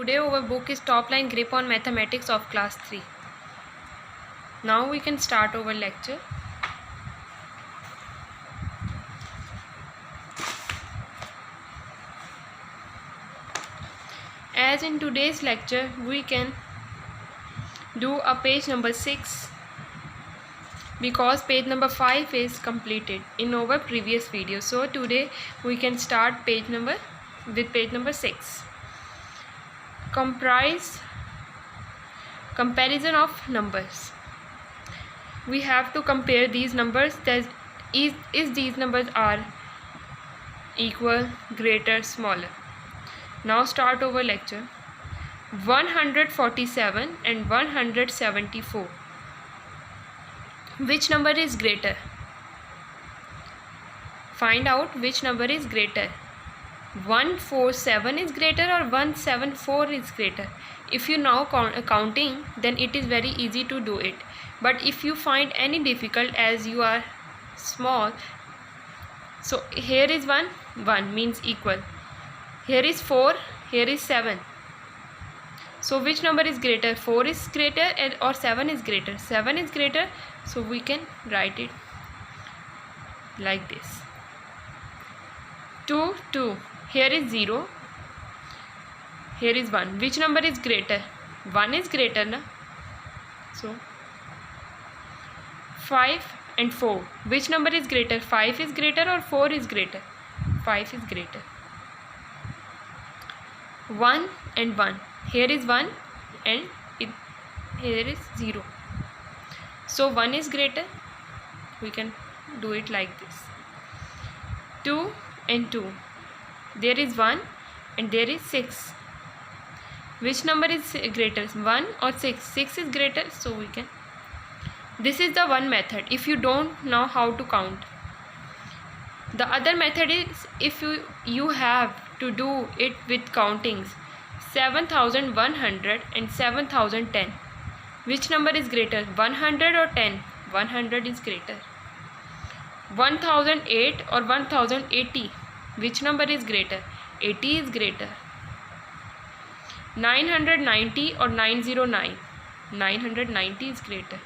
Today our book is Top Line Grip on Mathematics of Class 3. Now we can start our lecture. As in today's lecture, we can do a page number 6 because page number 5 is completed in our previous video. So today we can start page number 6. Comparison of numbers. We have to compare these numbers, that is these numbers are equal, greater, smaller. Now start our lecture. 147 and 174. Which number is greater? Find out which number is greater. 147 is greater or 174 is greater. If you now counting, then it is very easy to do it. But if you find any difficult as you are small, so here is 1 means equal. Here is 4, here is 7. So which number is greater? 4 is greater or 7 is greater? 7 is greater, so we can write it like this. 2, 2. Here is 0. Here is 1. Which number is greater? 1 is greater, na? So 5 and 4. Which number is greater? 5 is greater or 4 is greater? 5 is greater. 1 and 1. Here is 1 and here is 0. So 1 is greater. We can do it like this. 2 and 2. There is 1 and there is 6. Which number is greater? 1 or 6? 6 is greater, so we can. This is the one method if you don't know how to count. The other method is if you have to do it with countings. 7100 and 7010. Which number is greater? 100 or 10? 100 is greater. 1008 or 1080. Which number is greater? 80 is greater. 990 or 909. 990 is greater.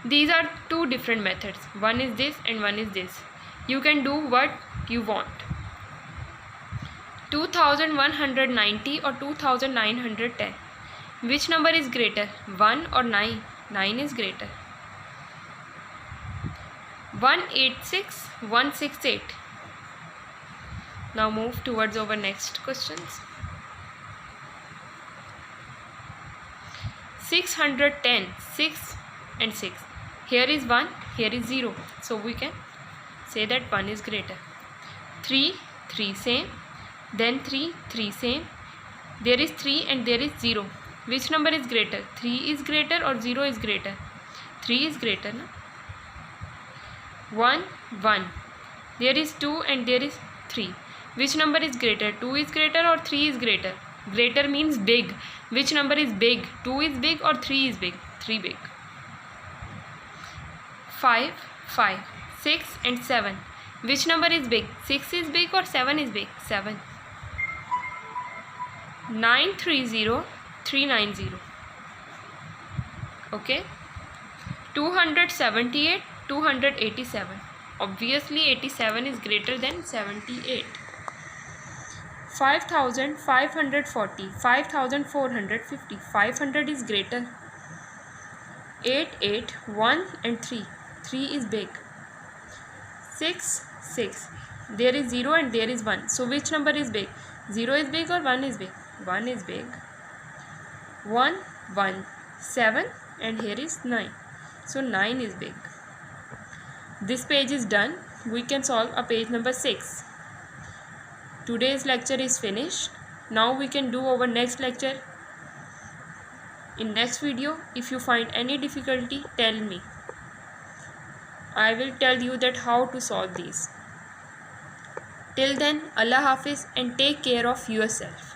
These are two different methods. One is this and one is this. You can do what you want. 2190 or 2910. Which number is greater? 1 or 9? 9 is greater. 186, 168. Now move towards our next questions. 610, 6 and 6. Here is 1, here is 0. So we can say that 1 is greater. 3, 3 same. Then 3, 3 same. There is 3 and there is 0. Which number is greater? 3 is greater or 0 is greater? 3 is greater, no? 1, 1. There is 2 and there is 3. Which number is greater? 2 is greater or 3 is greater? Greater means big. Which number is big? 2 is big or 3 is big? 3 big. 5, 5. 6 and 7. Which number is big? 6 is big or 7 is big? 7. 930, 390. Okay. 278, 287. Obviously 87 is greater than 78. 5540, 5450. 500 is greater. 8, 8, 1 and 3. 3 is big. 6, 6. There is 0 and there is 1. So which number is big? 0 is big or 1 is big? 1 is big. 1, 1. 7 and here is 9. So 9 is big. This page is done. We can solve a page number 6. Today's lecture is finished. Now we can do our next lecture. In next video, if you find any difficulty, tell me. I will tell you that how to solve these. Till then, Allah Hafiz and take care of yourself.